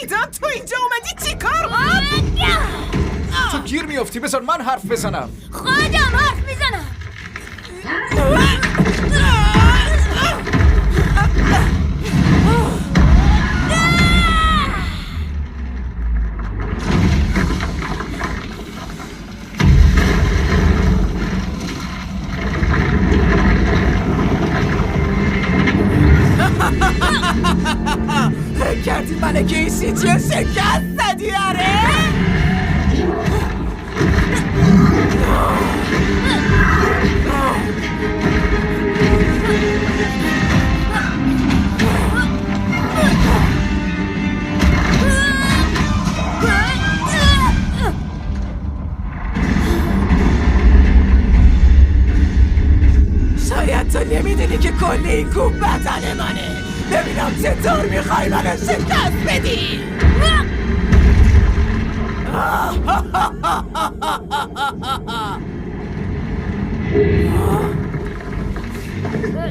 ایدان تو اینجا اومدی چی کار؟ تو گیر میافتی، بذار من حرف بزنم. خودم حرف میزنم. کردی ملکه این سیتی رو شکست زدی آره؟ شاید تو نمیدونی که کل این کوب بدن منه. ببینم چطور میخوای منو شکست بدی.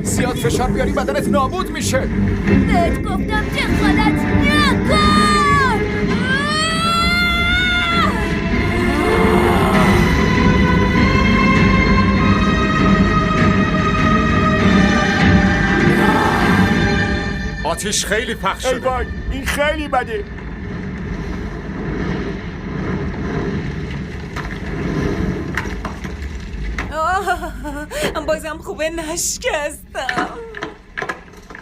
زیاد فشار بیاری بدنت نابود میشه. بهت گفتم دخالت نکن. آتیش خیلی پخش شده. ای وای، این خیلی بده. بازم خوبه نشکستم.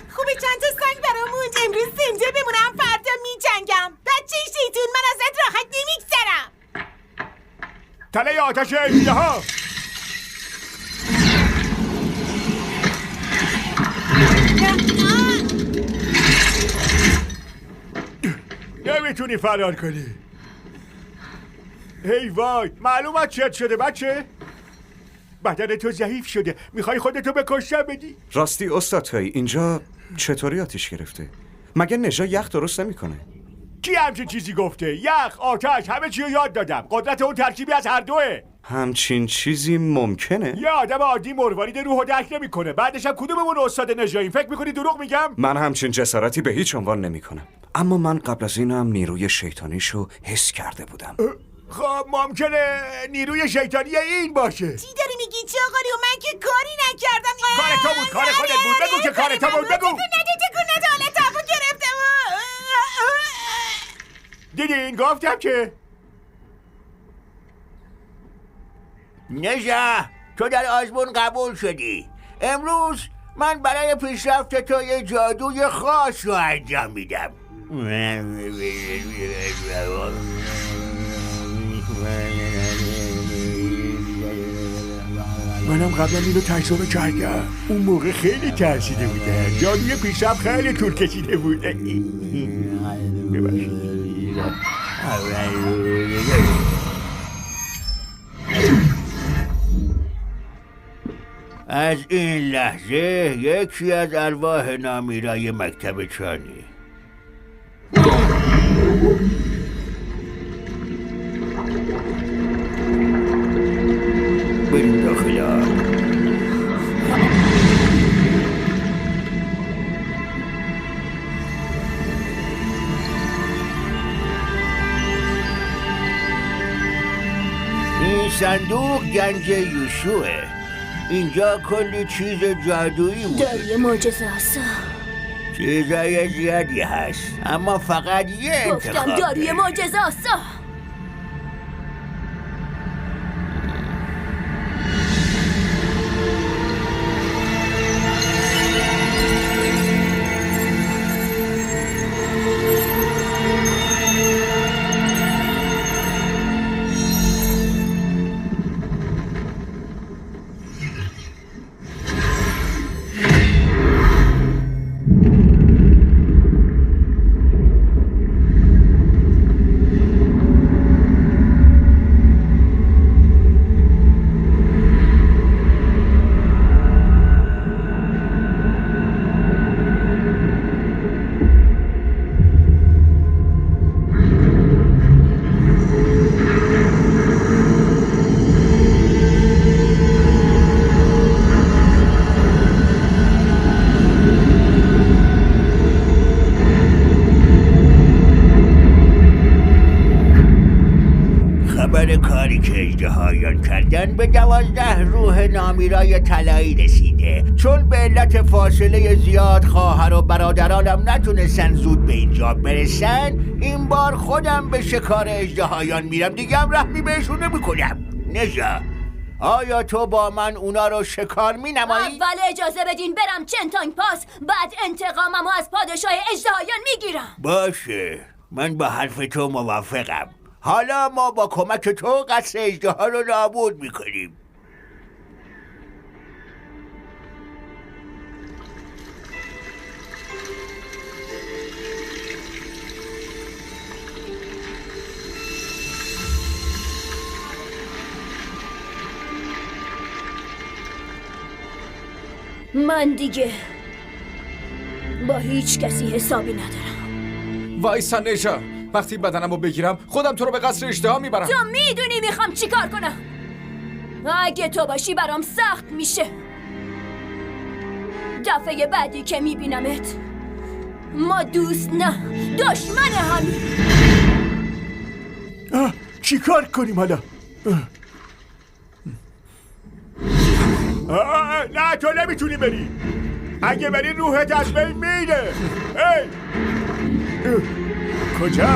خوبه چند تا سنگ برامون امروز زنده بمونم، فردا میجنگم. بچه شیطون، من ازت راحت نمیگذرم. تله آتش اژدها. نمیتونی فرار کنی. ای وای، معلومت چت شده بچه؟ بدن تو ضعیف شده. میخوای خودتو به کشتن بدی؟ راستی استاد تویی اینجا چطوری آتیش گرفته؟ مگه نژا یخ درست نمیکنه؟ کی همچین چیزی گفته؟ یخ، آتش، همه چی رو یاد دادم. قدرت اون ترکیبی از هر دوه. همچین چیزی ممکنه؟ یه آدم عادی مروارید روحو درک نمیکنه. بعدش هم کدوممون استاد نژاییم؟ فکر میکنی دروغ میگم؟ من همچین جسارتی به هیچ عنوان نمیکنم. اما من قبل از اینم نیروی شیطانیشو حس کرده بودم. خب ممکنه نیروی شیطانی این باشه. چی داری میگی چاقالی؟ و من که کاری نکردم. کار تو بود، کار خودت بود. بگو که کار تو بود، بگو. تکون نده، حالا تابو گرفتم. دیدین گفتم که نژا، تو در آزمون قبول شدی. امروز من برای پیشرفت تو یه جادوی خاص رو انجام میدم. منم قبلا اینو تجربه کردم. اون موقع خیلی ترسیده بوده. جادوی پیشرفت خیلی طول کشیده بوده. ببخشید. از این لحظه یکی از ارواح نامیرای مکتب چانی. بریم داخل آب. این صندوق گنج یوشوه. اینجا کلی چیز جادویی بود. داری معجزه آسا. چیزای زیادی هست، اما فقط یه انتخاب. گفتم داری معجزه آسا. خبر کاری که اژدهایان کردن به 12 روح نامیرای طلایی رسیده. چون به علت فاصله زیاد خواهر و برادرانم نتونستن زود به اینجا برسن، این بار خودم به شکار اژدهایان میرم. دیگه هم رحمی بهشون نمیکنم. نژا، آیا تو با من اونا رو شکار مینمایی؟ اول اجازه بدین برم چنتانگ پاس، بعد انتقاممو از پادشاه اژدهایان میگیرم. باشه، من با حرف تو موافقم. حالا ما با کمک تو قصر اژدها رو نابود میکنیم. من دیگه با هیچ کسی حسابی ندارم. وایسا نژا، وقتی بدنم رو بگیرم خودم تو رو به قصر اژدها میبرم. تو میدونی میخوام چیکار کنم. اگه تو باشی برام سخت میشه. دفعه بعدی که میبینمت ما دوست نه دشمن همین. چی کار کنیم حالا؟ نه تو نمیتونی بری. اگه بری روحت از بین میره. کجا؟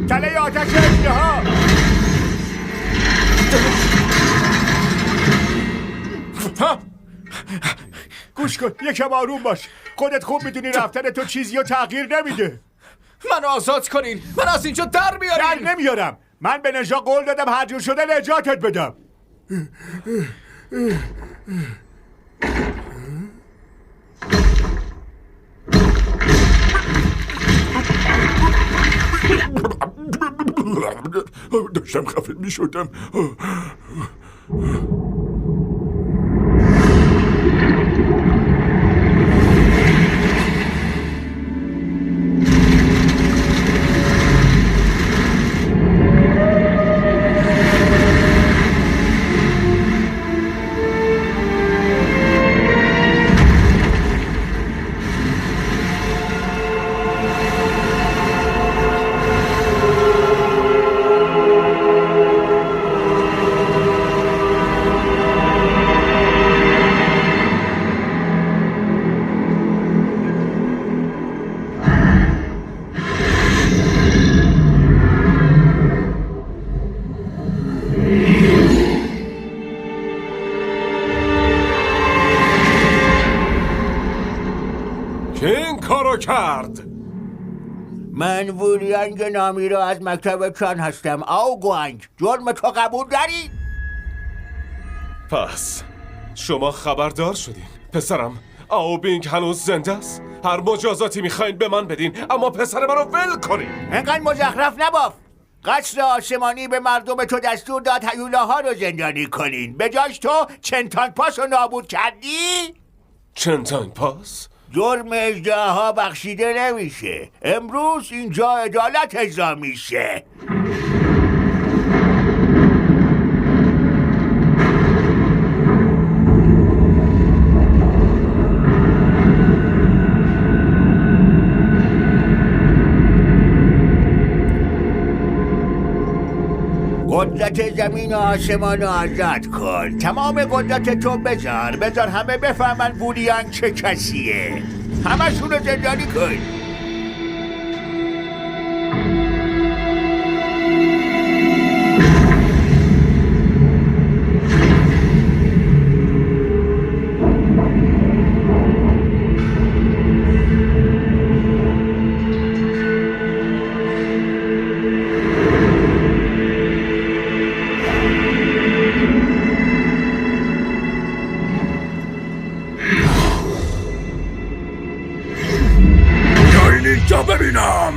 تله آتش اژدها. گوش کن، یکم آروم باش. خودت خوب میدونی رفتن تو چیزی رو تغییر نمیده. من آزاد کنین، من از اینجا در بیارین. در نمیارم. من به نژا قول دادم هر جور شده نجاتت بدم. داشتم خفه می شدم. کرد. من وولیانگ نامی را از مکتب چان هستم. آو گوانگ، جرم تو قبول داری؟ پس شما خبردار شدین پسرم آو بینگ هنوز زنده است. هر مجازاتی میخواین به من بدین، اما پسر منو ول کنین. انقدر مزخرف نباف. قصر آسمانی به مردم تو دستور داد هیولاها رو زندانی کنین. به جاش تو چنتانگ پاس رو نابود کردی؟ چنتانگ پاس؟ جرم اژدها بخشیده نمیشه. امروز اینجا عدالت اجرا میشه. قدرت زمین و آسمان رو آزاد کن. تمام قدرت تو بذار همه بفهمن وولیانگ چه کسیه. همشون رو زندانی کن. اینجا ببینم.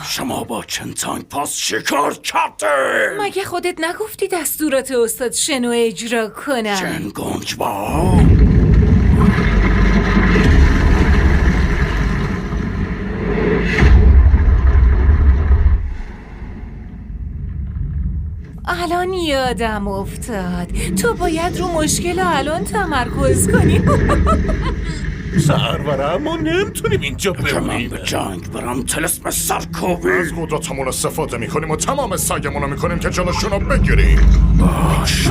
شما با چنتانگ پاس شکار کردین؟ مگه خودت نگفتی دستورات استاد شنو اجرا کنم؟ چنگونگ با الان یادم افتاد تو باید رو مشکل الان تمرکز کنی. سرورم ما نمیتونیم اینجا که من بمونیم. به جنگ برم طلسم سرکوبی. از قدرتمون استفاده میکنیم و تمام سعیمون رو میکنیم که جلوشون رو بگیریم. باشه.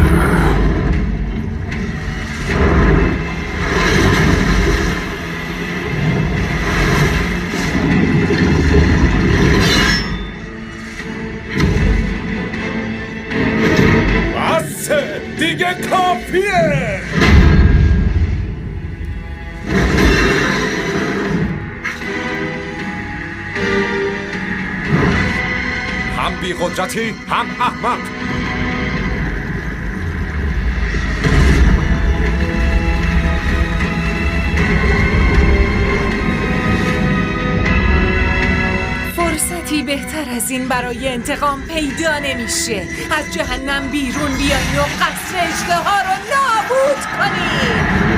بسه دیگه کافیه. هم بی قدرتی هم احمق. فرصتی بهتر از این برای انتقام پیدا نمیشه. از جهنم بیرون بیاین و قصر اژدها رو نابود کنین.